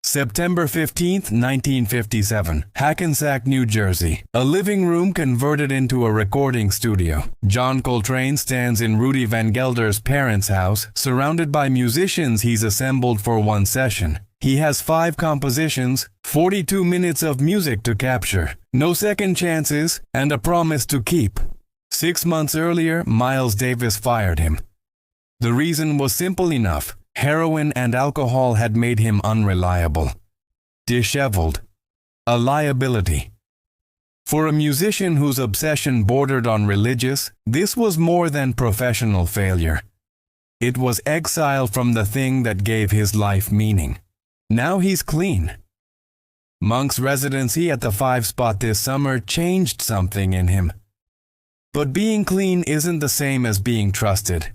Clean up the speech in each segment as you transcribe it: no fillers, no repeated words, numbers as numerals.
September 15, 1957, Hackensack, New Jersey. A living room converted into a recording studio. John Coltrane stands in Rudy Van Gelder's parents' house, surrounded by musicians he's assembled for one session. He has 5 compositions, 42 minutes of music to capture, no second chances, and a promise to keep. 6 months earlier, Miles Davis fired him. The reason was simple enough. Heroin and alcohol had made him unreliable, disheveled, a liability. For a musician whose obsession bordered on religious, this was more than professional failure. It was exile from the thing that gave his life meaning. Now he's clean. Monk's residency at the 5 Spot this summer changed something in him. But being clean isn't the same as being trusted.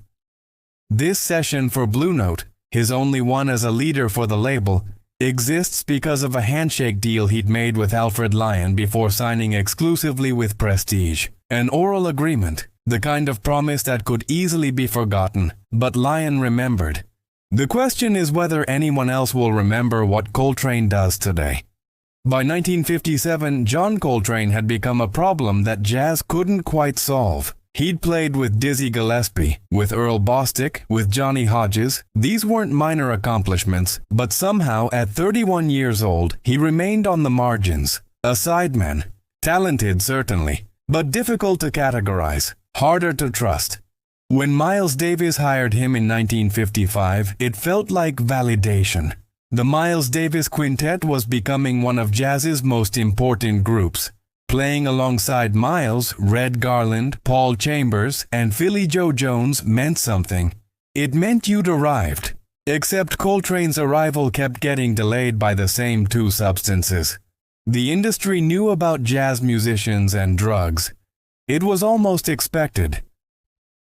This session for Blue Note, his only one as a leader for the label, exists because of a handshake deal he'd made with Alfred Lion before signing exclusively with Prestige. An oral agreement, the kind of promise that could easily be forgotten, but Lion remembered. The question is whether anyone else will remember what Coltrane does today. By 1957, John Coltrane had become a problem that jazz couldn't quite solve. He'd played with Dizzy Gillespie, with Earl Bostic, with Johnny Hodges. These weren't minor accomplishments, but somehow at 31 years old, he remained on the margins. A sideman. Talented, certainly, but difficult to categorize, harder to trust. When Miles Davis hired him in 1955, it felt like validation. The Miles Davis Quintet was becoming one of jazz's most important groups. Playing alongside Miles, Red Garland, Paul Chambers, and Philly Joe Jones meant something. It meant you'd arrived. Except Coltrane's arrival kept getting delayed by the same 2 substances. The industry knew about jazz musicians and drugs. It was almost expected.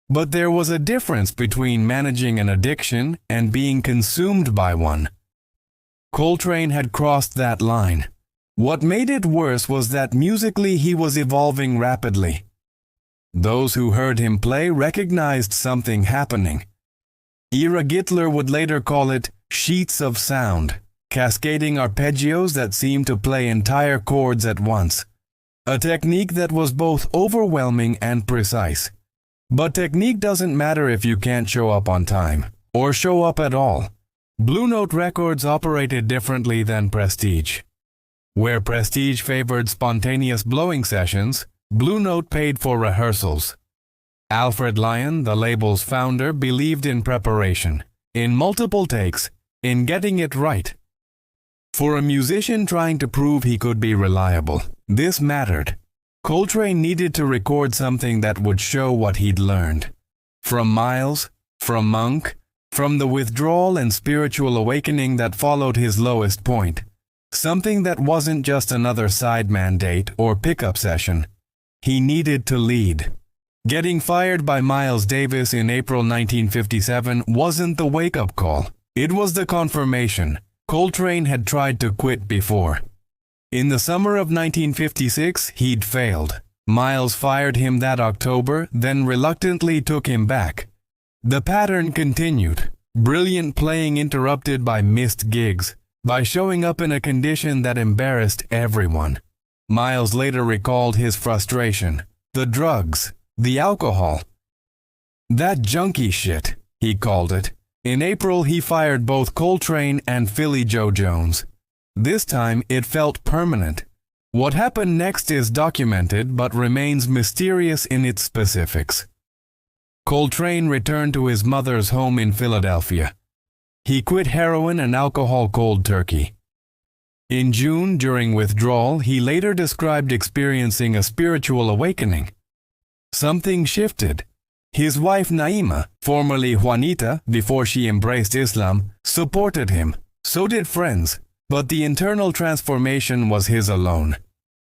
But there was a difference between managing an addiction and being consumed by one. Coltrane had crossed that line. What made it worse was that musically he was evolving rapidly. Those who heard him play recognized something happening. Ira Gittler would later call it sheets of sound, cascading arpeggios that seemed to play entire chords at once. A technique that was both overwhelming and precise. But technique doesn't matter if you can't show up on time, or show up at all. Blue Note Records operated differently than Prestige. Where Prestige favored spontaneous blowing sessions, Blue Note paid for rehearsals. Alfred Lion, the label's founder, believed in preparation, in multiple takes, in getting it right. For a musician trying to prove he could be reliable, this mattered. Coltrane needed to record something that would show what he'd learned. From Miles, from Monk, from the withdrawal and spiritual awakening that followed his lowest point. Something that wasn't just another sideman date or pickup session. He needed to lead. Getting fired by Miles Davis in April 1957 wasn't the wake-up call. It was the confirmation. Coltrane had tried to quit before. In the summer of 1956, he'd failed. Miles fired him that October, then reluctantly took him back. The pattern continued. Brilliant playing interrupted by missed gigs, by showing up in a condition that embarrassed everyone. Miles later recalled his frustration. The drugs, the alcohol. That junkie shit, he called it. In April, he fired both Coltrane and Philly Joe Jones. This time, it felt permanent. What happened next is documented but remains mysterious in its specifics. Coltrane returned to his mother's home in Philadelphia. He quit heroin and alcohol cold turkey. In June, during withdrawal, he later described experiencing a spiritual awakening. Something shifted. His wife Naima, formerly Juanita before she embraced Islam, supported him. So did friends. But the internal transformation was his alone.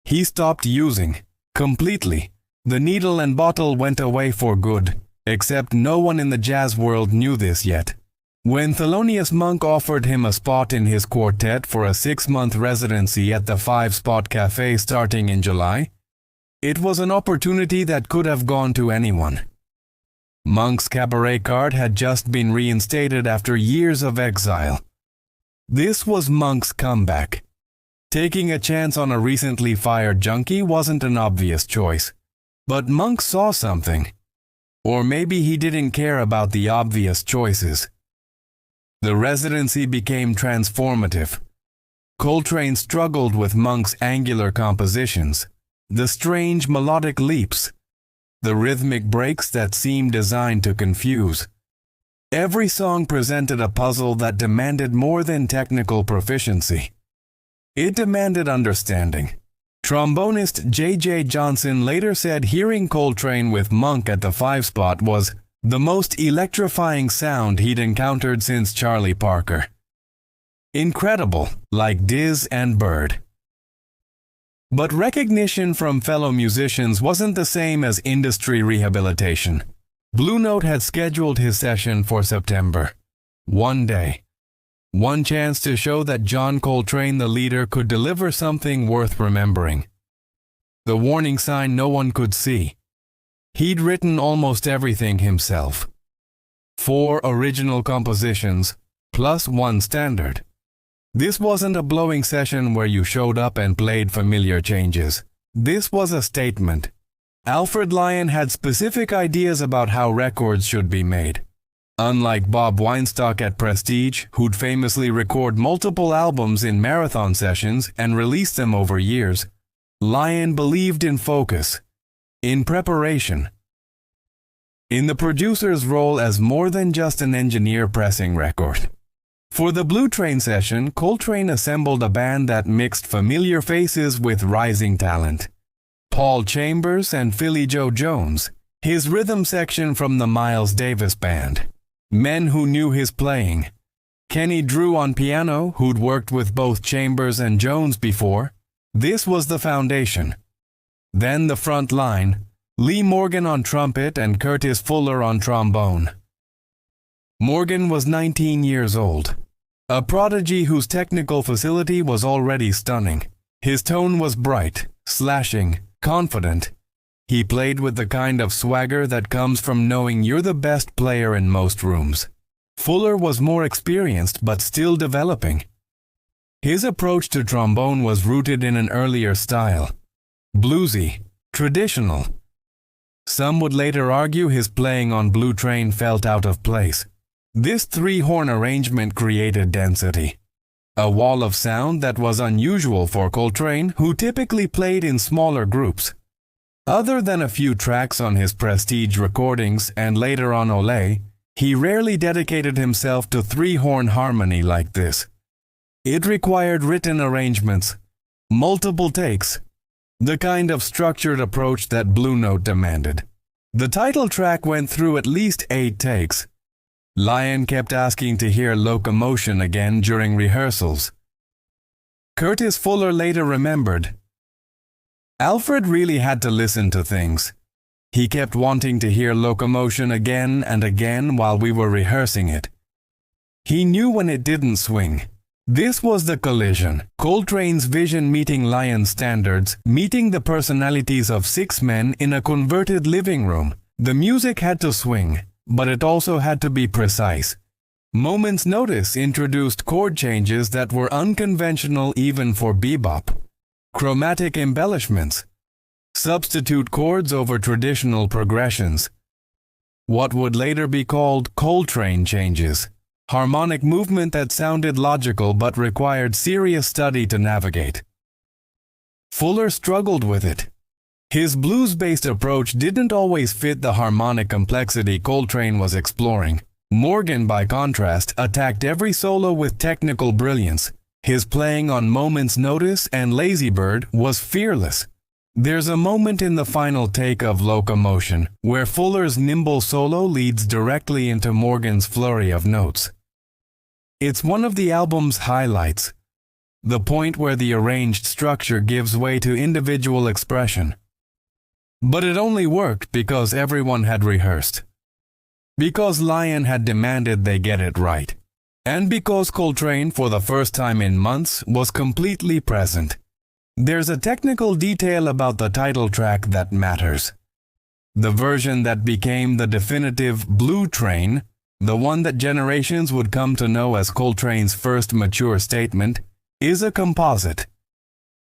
He stopped using. Completely. The needle and bottle went away for good. Except no one in the jazz world knew this yet. When Thelonious Monk offered him a spot in his quartet for a 6-month residency at the 5 Spot Cafe starting in July, it was an opportunity that could have gone to anyone. Monk's cabaret card had just been reinstated after years of exile. This was Monk's comeback. Taking a chance on a recently fired junkie wasn't an obvious choice. But Monk saw something. Or maybe he didn't care about the obvious choices. The residency became transformative. Coltrane struggled with Monk's angular compositions, the strange melodic leaps, the rhythmic breaks that seemed designed to confuse. Every song presented a puzzle that demanded more than technical proficiency. It demanded understanding. Trombonist J.J. Johnson later said hearing Coltrane with Monk at the 5 spot was the most electrifying sound he'd encountered since Charlie Parker. Incredible, like Diz and Bird. But recognition from fellow musicians wasn't the same as industry rehabilitation. Blue Note had scheduled his session for September. One day. One chance to show that John Coltrane, the leader, could deliver something worth remembering. The warning sign no one could see. He'd written almost everything himself. 4 original compositions, plus 1 standard. This wasn't a blowing session where you showed up and played familiar changes. This was a statement. Alfred Lion had specific ideas about how records should be made. Unlike Bob Weinstock at Prestige, who'd famously record multiple albums in marathon sessions and release them over years, Lion believed in focus, in preparation, in the producer's role as more than just an engineer pressing record. For the Blue Train session, Coltrane assembled a band that mixed familiar faces with rising talent. Paul Chambers and Philly Joe Jones, his rhythm section from the Miles Davis Band. Men who knew his playing. Kenny Drew on piano, who'd worked with both Chambers and Jones before. This was the foundation. Then the front line, Lee Morgan on trumpet and Curtis Fuller on trombone. Morgan was 19 years old, a prodigy whose technical facility was already stunning. His tone was bright, slashing, confident. He played with the kind of swagger that comes from knowing you're the best player in most rooms. Fuller was more experienced but still developing. His approach to trombone was rooted in an earlier style. Bluesy, traditional. Some would later argue his playing on Blue Train felt out of place. This 3-horn arrangement created density. A wall of sound that was unusual for Coltrane, who typically played in smaller groups. Other than a few tracks on his Prestige recordings and later on Olé, he rarely dedicated himself to 3-horn harmony like this. It required written arrangements, multiple takes, the kind of structured approach that Blue Note demanded. The title track went through at least 8 takes. Lion kept asking to hear Locomotion again during rehearsals. Curtis Fuller later remembered, Alfred really had to listen to things. He kept wanting to hear Locomotion again and again while we were rehearsing it. He knew when it didn't swing. This was the collision. Coltrane's vision meeting Lion's standards, meeting the personalities of 6 men in a converted living room. The music had to swing, but it also had to be precise. Moment's Notice introduced chord changes that were unconventional even for bebop. Chromatic embellishments. Substitute chords over traditional progressions. What would later be called Coltrane changes. Harmonic movement that sounded logical but required serious study to navigate. Fuller struggled with it. His blues-based approach didn't always fit the harmonic complexity Coltrane was exploring. Morgan, by contrast, attacked every solo with technical brilliance. His playing on Moment's Notice and Lazy Bird was fearless. There's a moment in the final take of Locomotion where Fuller's nimble solo leads directly into Morgan's flurry of notes. It's one of the album's highlights, the point where the arranged structure gives way to individual expression. But it only worked because everyone had rehearsed. Because Lion had demanded they get it right. And because Coltrane, for the first time in months, was completely present. There's a technical detail about the title track that matters. The version that became the definitive Blue Train the one that generations would come to know as Coltrane's first mature statement, is a composite.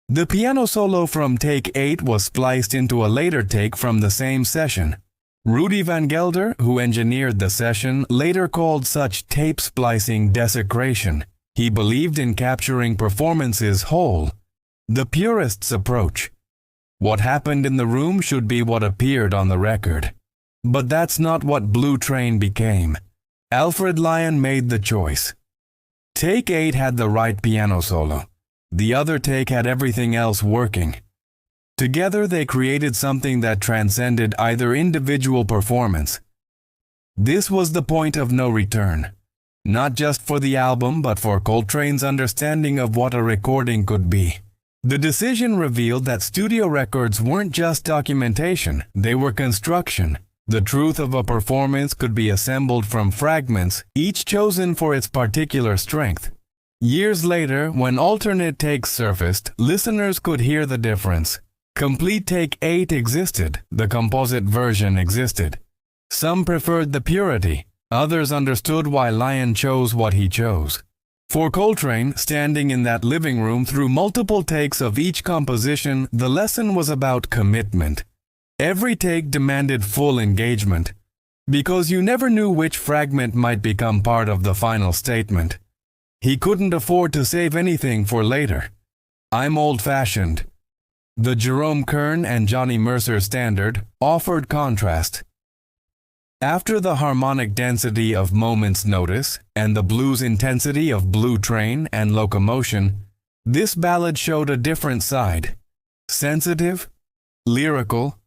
The piano solo from Take 8 was spliced into a later take from the same session. Rudy Van Gelder, who engineered the session, later called such tape splicing desecration. He believed in capturing performances whole, the purist's approach. What happened in the room should be what appeared on the record. But that's not what Blue Train became. Alfred Lion made the choice. Take 8 had the right piano solo. The other take had everything else working. Together they created something that transcended either individual performance. This was the point of no return, not just for the album but for Coltrane's understanding of what a recording could be. The decision revealed that studio records weren't just documentation, they were construction. The truth of a performance could be assembled from fragments, each chosen for its particular strength. Years later, when alternate takes surfaced, listeners could hear the difference. Complete Take 8 existed, the composite version existed. Some preferred the purity, others understood why Lion chose what he chose. For Coltrane, standing in that living room through multiple takes of each composition, the lesson was about commitment. Every take demanded full engagement, because you never knew which fragment might become part of the final statement. He couldn't afford to save anything for later. I'm old-fashioned. The Jerome Kern and Johnny Mercer standard offered contrast. After the harmonic density of Moment's Notice and the blues intensity of Blue Train and Locomotion, this ballad showed a different side. Sensitive, lyrical,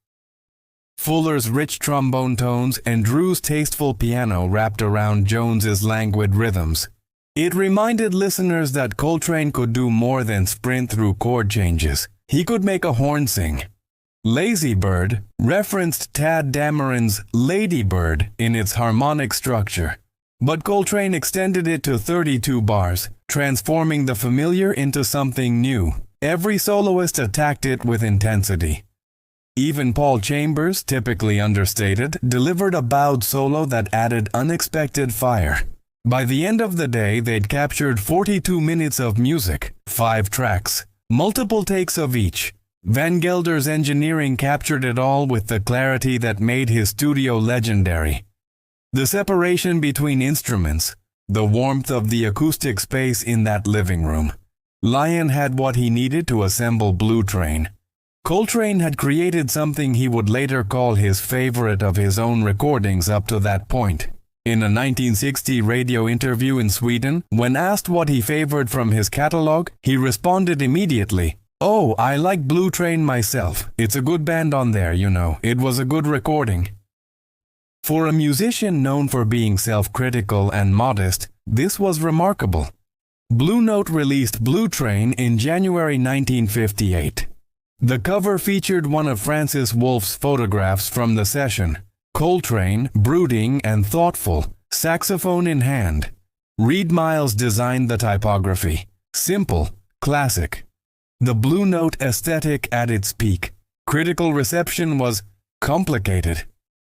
Fuller's rich trombone tones and Drew's tasteful piano wrapped around Jones's languid rhythms. It reminded listeners that Coltrane could do more than sprint through chord changes. He could make a horn sing. Lazy Bird referenced Tad Dameron's Lady Bird in its harmonic structure, but Coltrane extended it to 32 bars, transforming the familiar into something new. Every soloist attacked it with intensity. Even Paul Chambers, typically understated, delivered a bowed solo that added unexpected fire. By the end of the day, they'd captured 42 minutes of music, 5 tracks, multiple takes of each. Van Gelder's engineering captured it all with the clarity that made his studio legendary. The separation between instruments, the warmth of the acoustic space in that living room. Lion had what he needed to assemble Blue Train. Coltrane had created something he would later call his favorite of his own recordings up to that point. In a 1960 radio interview in Sweden, when asked what he favored from his catalog, he responded immediately, "Oh, I like Blue Train myself. It's a good band on there, you know. It was a good recording." For a musician known for being self-critical and modest, this was remarkable. Blue Note released Blue Train in January 1958. The cover featured one of Francis Wolff's photographs from the session. Coltrane, brooding and thoughtful, saxophone in hand. Reed Miles designed the typography. Simple, classic. The Blue Note aesthetic at its peak. Critical reception was complicated.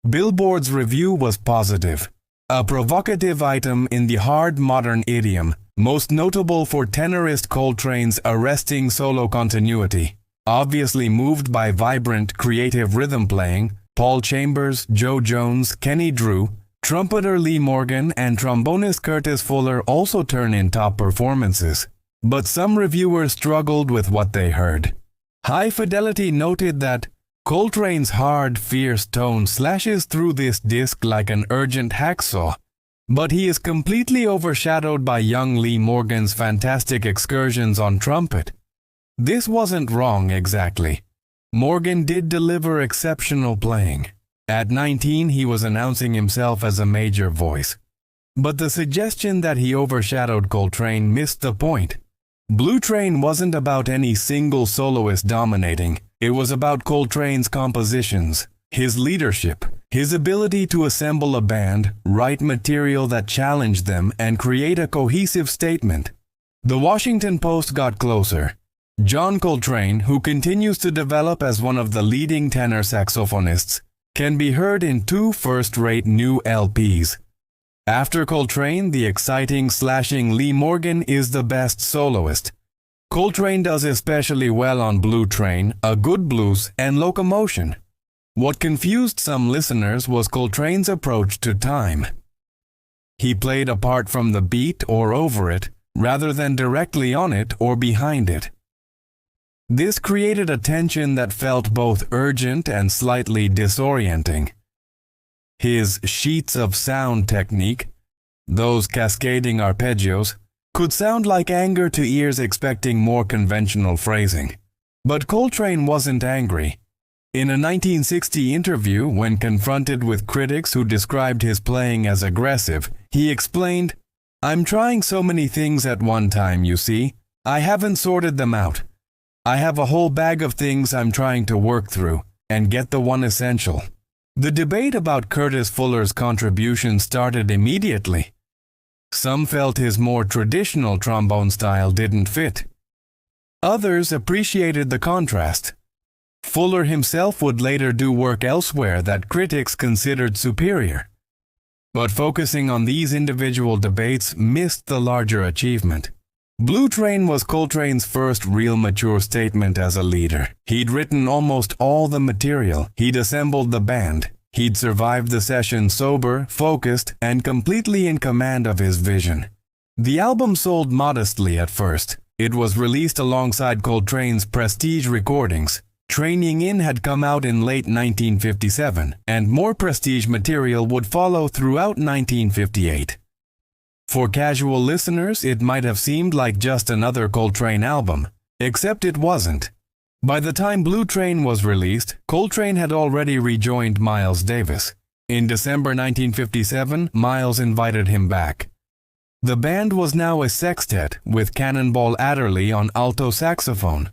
Billboard's review was positive. A provocative item in the hard modern idiom, most notable for tenorist Coltrane's arresting solo continuity. Obviously moved by vibrant, creative rhythm playing, Paul Chambers, Joe Jones, Kenny Drew, trumpeter Lee Morgan, and trombonist Curtis Fuller also turn in top performances. But some reviewers struggled with what they heard. High Fidelity noted that Coltrane's hard, fierce tone slashes through this disc like an urgent hacksaw, but he is completely overshadowed by young Lee Morgan's fantastic excursions on trumpet. This wasn't wrong exactly. Morgan did deliver exceptional playing. At 19, he was announcing himself as a major voice. But the suggestion that he overshadowed Coltrane missed the point. Blue Train wasn't about any single soloist dominating. It was about Coltrane's compositions, his leadership, his ability to assemble a band, write material that challenged them, and create a cohesive statement. The Washington Post got closer. John Coltrane, who continues to develop as one of the leading tenor saxophonists, can be heard in 2 first-rate new LPs. After Coltrane, the exciting, slashing Lee Morgan is the best soloist. Coltrane does especially well on Blue Train, A Good Blues, and Locomotion. What confused some listeners was Coltrane's approach to time. He played apart from the beat or over it, rather than directly on it or behind it. This created a tension that felt both urgent and slightly disorienting. His sheets of sound technique, those cascading arpeggios, could sound like anger to ears expecting more conventional phrasing. But Coltrane wasn't angry. In a 1960 interview, when confronted with critics who described his playing as aggressive, he explained, "I'm trying so many things at one time, you see. I haven't sorted them out. I have a whole bag of things I'm trying to work through and get the one essential." The debate about Curtis Fuller's contribution started immediately. Some felt his more traditional trombone style didn't fit. Others appreciated the contrast. Fuller himself would later do work elsewhere that critics considered superior. But focusing on these individual debates missed the larger achievement. Blue Train was Coltrane's first real mature statement as a leader. He'd written almost all the material, he'd assembled the band, he'd survived the session sober, focused, and completely in command of his vision. The album sold modestly at first. It was released alongside Coltrane's Prestige recordings. Training In had come out in late 1957, and more Prestige material would follow throughout 1958. For casual listeners, it might have seemed like just another Coltrane album, except it wasn't. By the time Blue Train was released, Coltrane had already rejoined Miles Davis. In December 1957, Miles invited him back. The band was now a sextet with Cannonball Adderley on alto saxophone.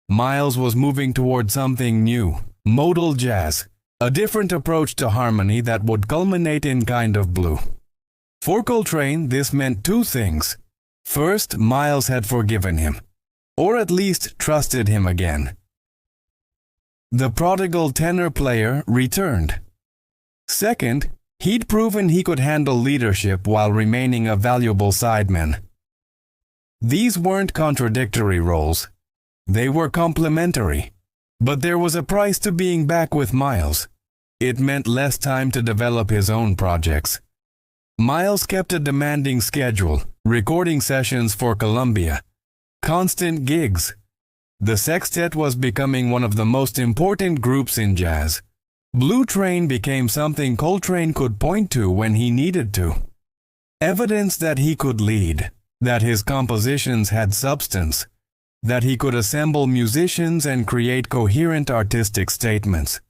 Miles was moving toward something new, modal jazz, a different approach to harmony that would culminate in Kind of Blue. For Coltrane, this meant two things. First, Miles had forgiven him, or at least trusted him again. The prodigal tenor player returned. Second, he'd proven he could handle leadership while remaining a valuable sideman. These weren't contradictory roles. They were complementary. But there was a price to being back with Miles. It meant less time to develop his own projects. Miles kept a demanding schedule, recording sessions for Columbia, constant gigs. The sextet was becoming one of the most important groups in jazz. Blue Train became something Coltrane could point to when he needed to. Evidence that he could lead, that his compositions had substance, that he could assemble musicians and create coherent artistic statements.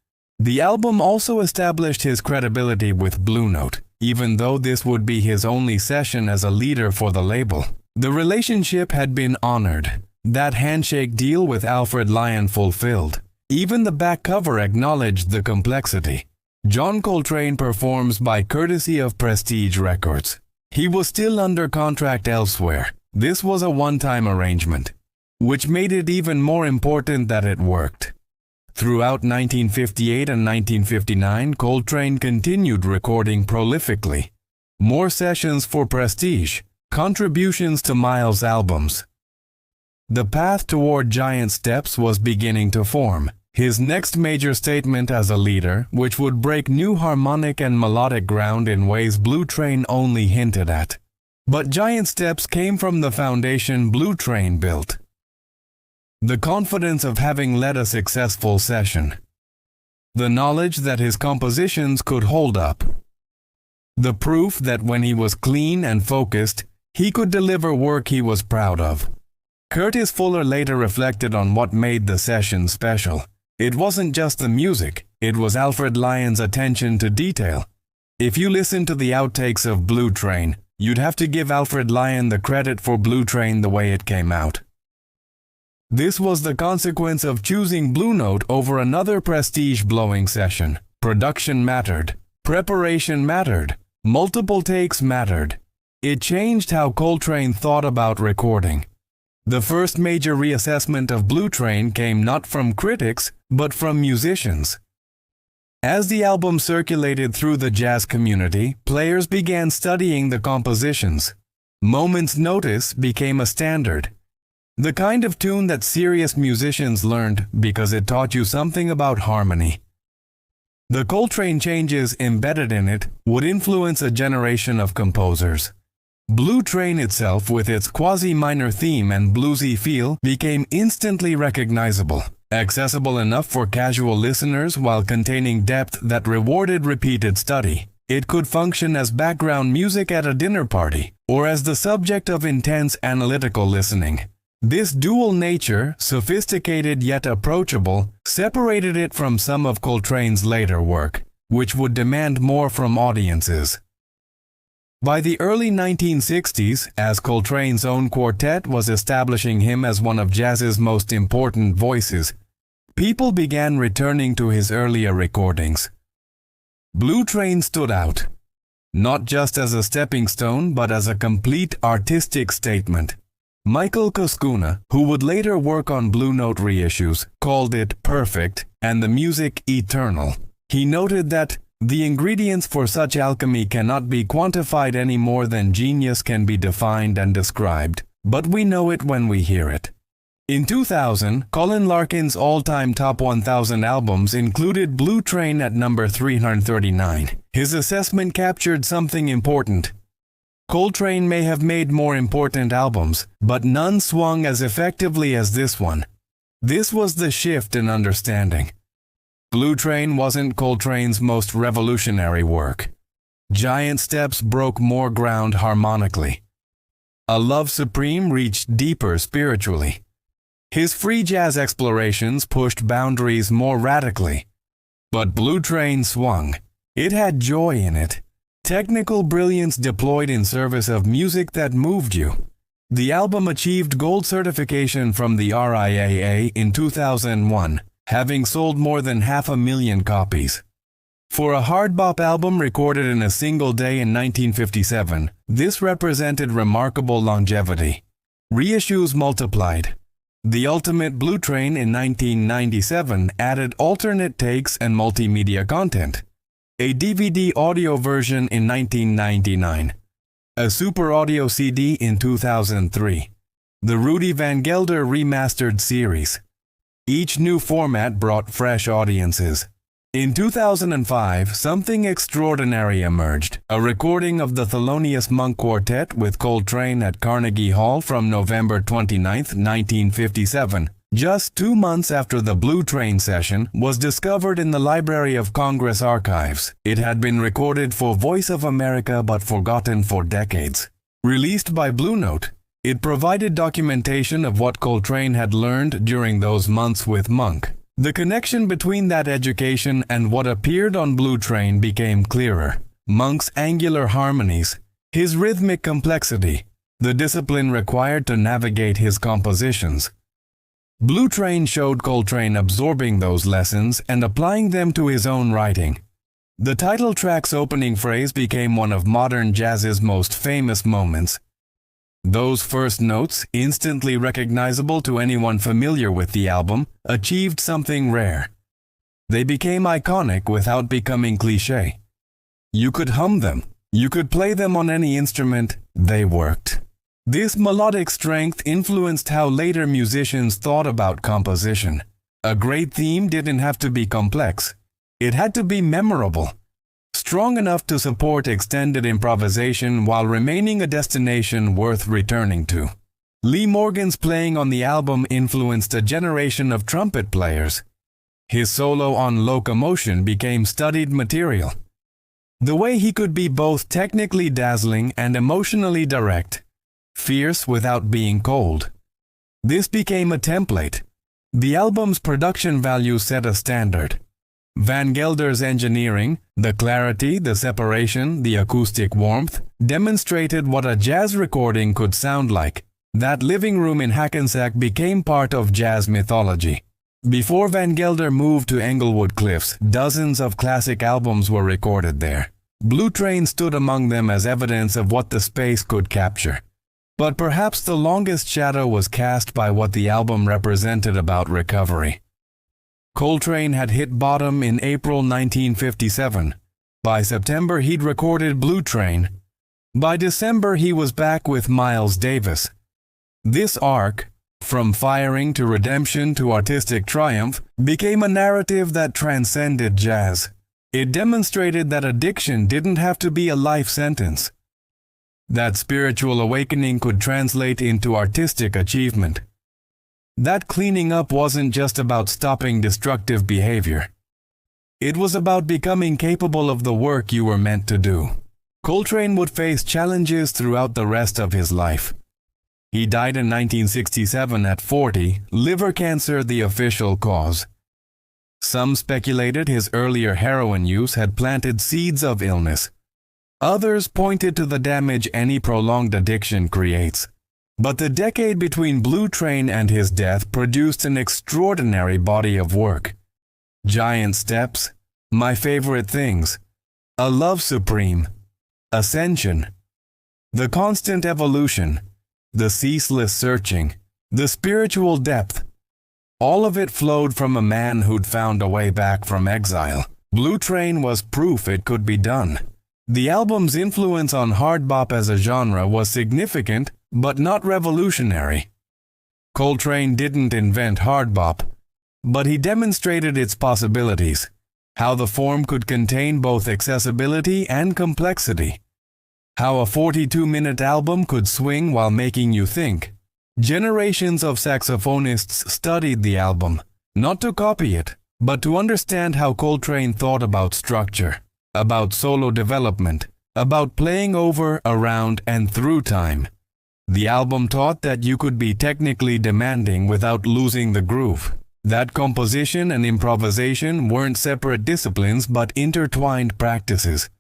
The album also established his credibility with Blue Note, even though this would be his only session as a leader for the label. The relationship had been honored, that handshake deal with Alfred Lion fulfilled. Even the back cover acknowledged the complexity. John Coltrane performs by courtesy of Prestige Records. He was still under contract elsewhere. This was a one-time arrangement, which made it even more important that it worked. Throughout 1958 and 1959, Coltrane continued recording prolifically. More sessions for Prestige, contributions to Miles' albums. The path toward giant steps was beginning to form. His next major statement as a leader, which would break new harmonic and melodic ground in ways Blue Train only hinted at. But giant steps came from the foundation Blue Train built. The confidence of having led a successful session. The knowledge that his compositions could hold up. The proof that when he was clean and focused, he could deliver work he was proud of. Curtis Fuller later reflected on what made the session special. It wasn't just the music, it was Alfred Lyon's attention to detail. If you listen to the outtakes of Blue Train, you'd have to give Alfred Lyon the credit for Blue Train the way it came out. This was the consequence of choosing Blue Note over another Prestige blowing session. Production mattered. Preparation mattered. Multiple takes mattered. It changed how Coltrane thought about recording. The first major reassessment of Blue Train came not from critics, but from musicians. As the album circulated through the jazz community, players began studying the compositions. Moment's notice became a standard. The kind of tune that serious musicians learned because it taught you something about harmony. The Coltrane changes embedded in it would influence a generation of composers. Blue Train itself, with its quasi-minor theme and bluesy feel, became instantly recognizable, accessible enough for casual listeners while containing depth that rewarded repeated study. It could function as background music at a dinner party, or as the subject of intense analytical listening. This dual nature, sophisticated yet approachable, separated it from some of Coltrane's later work, which would demand more from audiences. By the early 1960s, as Coltrane's own quartet was establishing him as one of jazz's most important voices, people began returning to his earlier recordings. Blue Train stood out, not just as a stepping stone but as a complete artistic statement. Michael Koskuna, who would later work on Blue Note reissues, called it perfect and the music eternal. He noted that the ingredients for such alchemy cannot be quantified any more than genius can be defined and described, but we know it when we hear it. In 2000, Colin Larkin's all-time top 1,000 albums included Blue Train at number 339. His assessment captured something important. Coltrane may have made more important albums, but none swung as effectively as this one. This was the shift in understanding. Blue Train wasn't Coltrane's most revolutionary work. Giant Steps broke more ground harmonically. A Love Supreme reached deeper spiritually. His free jazz explorations pushed boundaries more radically. But Blue Train swung. It had joy in it. Technical brilliance deployed in service of music that moved you. The album achieved gold certification from the RIAA in 2001, having sold more than 500,000 copies. For a hard bop album recorded in a single day in 1957, this represented remarkable longevity. Reissues multiplied. The Ultimate Blue Train in 1997 added alternate takes and multimedia content. A DVD audio version in 1999. A Super Audio CD in 2003. The Rudy Van Gelder Remastered series. Each new format brought fresh audiences. In 2005, something extraordinary emerged. A recording of the Thelonious Monk Quartet with Coltrane at Carnegie Hall from November 29, 1957. Just 2 months after the Blue Train session, was discovered in the Library of Congress archives. It had been recorded for Voice of America but forgotten for decades. Released by Blue Note, it provided documentation of what Coltrane had learned during those months with Monk. The connection between that education and what appeared on Blue Train became clearer. Monk's angular harmonies, his rhythmic complexity, the discipline required to navigate his compositions. Blue Train showed Coltrane absorbing those lessons and applying them to his own writing. The title track's opening phrase became one of modern jazz's most famous moments. Those first notes, instantly recognizable to anyone familiar with the album, achieved something rare. They became iconic without becoming cliché. You could hum them, you could play them on any instrument, they worked. This melodic strength influenced how later musicians thought about composition. A great theme didn't have to be complex. It had to be memorable, strong enough to support extended improvisation while remaining a destination worth returning to. Lee Morgan's playing on the album influenced a generation of trumpet players. His solo on Locomotion became studied material. The way he could be both technically dazzling and emotionally direct, fierce without being cold. This became a template. The album's production value set a standard. Van Gelder's engineering, the clarity, the separation, the acoustic warmth, demonstrated what a jazz recording could sound like. That living room in Hackensack became part of jazz mythology. Before Van Gelder moved to Englewood Cliffs, dozens of classic albums were recorded there. Blue Train stood among them as evidence of what the space could capture. But perhaps the longest shadow was cast by what the album represented about recovery. Coltrane had hit bottom in April 1957. By September, he'd recorded Blue Train. By December, he was back with Miles Davis. This arc, from firing to redemption to artistic triumph, became a narrative that transcended jazz. It demonstrated that addiction didn't have to be a life sentence. That spiritual awakening could translate into artistic achievement. That cleaning up wasn't just about stopping destructive behavior. It was about becoming capable of the work you were meant to do. Coltrane would face challenges throughout the rest of his life. He died in 1967 at 40, liver cancer the official cause. Some speculated his earlier heroin use had planted seeds of illness. Others pointed to the damage any prolonged addiction creates. But the decade between Blue Train and his death produced an extraordinary body of work. Giant Steps, My Favorite Things, A Love Supreme, Ascension, The Constant Evolution, The Ceaseless Searching, The Spiritual Depth. All of it flowed from a man who'd found a way back from exile. Blue Train was proof it could be done. The album's influence on hard bop as a genre was significant, but not revolutionary. Coltrane didn't invent hard bop, but he demonstrated its possibilities, how the form could contain both accessibility and complexity, how a 42-minute album could swing while making you think. Generations of saxophonists studied the album, not to copy it, but to understand how Coltrane thought about structure, about solo development, about playing over, around, and through time. The album taught that you could be technically demanding without losing the groove, that composition and improvisation weren't separate disciplines but intertwined practices.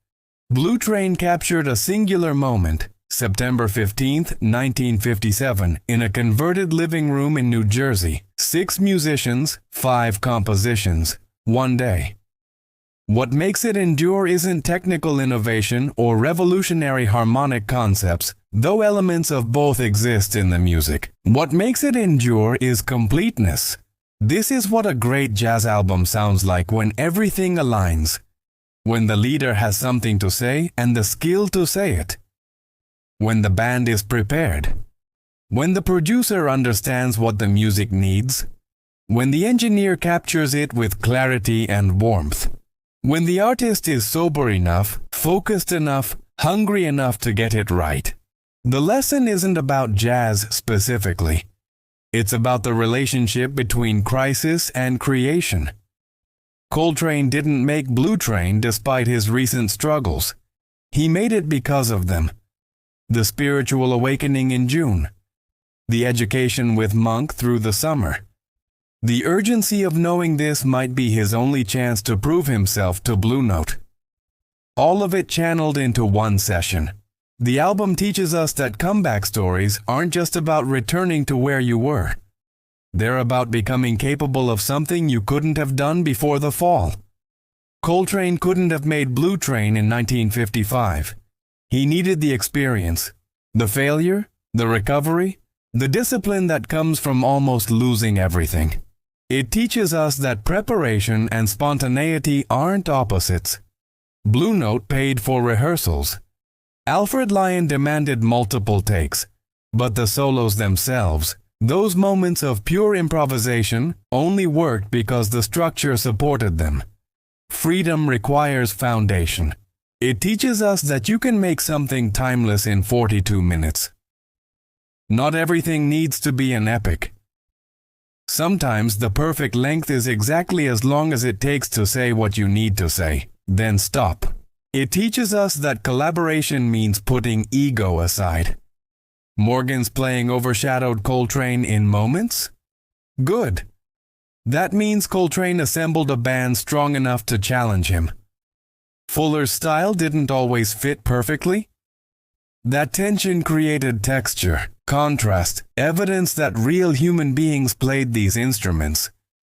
Blue Train captured a singular moment, September 15, 1957, in a converted living room in New Jersey. 6 musicians, 5 compositions, 1 day. What makes it endure isn't technical innovation or revolutionary harmonic concepts, though elements of both exist in the music. What makes it endure is completeness. This is what a great jazz album sounds like when everything aligns, when the leader has something to say and the skill to say it, when the band is prepared, when the producer understands what the music needs, when the engineer captures it with clarity and warmth. When the artist is sober enough, focused enough, hungry enough to get it right. The lesson isn't about jazz specifically. It's about the relationship between crisis and creation. Coltrane didn't make Blue Train despite his recent struggles. He made it because of them. The spiritual awakening in June. The education with Monk through the summer. The urgency of knowing this might be his only chance to prove himself to Blue Note. All of it channeled into one session. The album teaches us that comeback stories aren't just about returning to where you were. They're about becoming capable of something you couldn't have done before the fall. Coltrane couldn't have made Blue Train in 1955. He needed the experience, the failure, the recovery, the discipline that comes from almost losing everything. It teaches us that preparation and spontaneity aren't opposites. Blue Note paid for rehearsals. Alfred Lion demanded multiple takes, but the solos themselves, those moments of pure improvisation, only worked because the structure supported them. Freedom requires foundation. It teaches us that you can make something timeless in 42 minutes. Not everything needs to be an epic. Sometimes the perfect length is exactly as long as it takes to say what you need to say, then stop. It teaches us that collaboration means putting ego aside. Morgan's playing overshadowed Coltrane in moments? Good. That means Coltrane assembled a band strong enough to challenge him. Fuller's style didn't always fit perfectly? That tension created texture, contrast, evidence that real human beings played these instruments.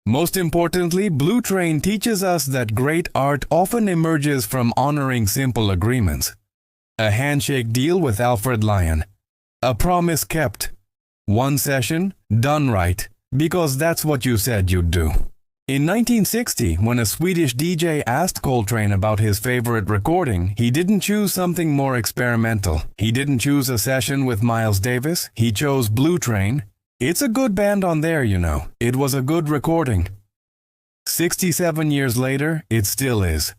Most importantly, Blue Train teaches us that great art often emerges from honoring simple agreements. A handshake deal with Alfred Lion. A promise kept. One session, done right, because that's what you said you'd do. In 1960, when a Swedish DJ asked Coltrane about his favorite recording, he didn't choose something more experimental. He didn't choose a session with Miles Davis, he chose Blue Train. It's a good band on there, you know. It was a good recording. 67 years later, it still is.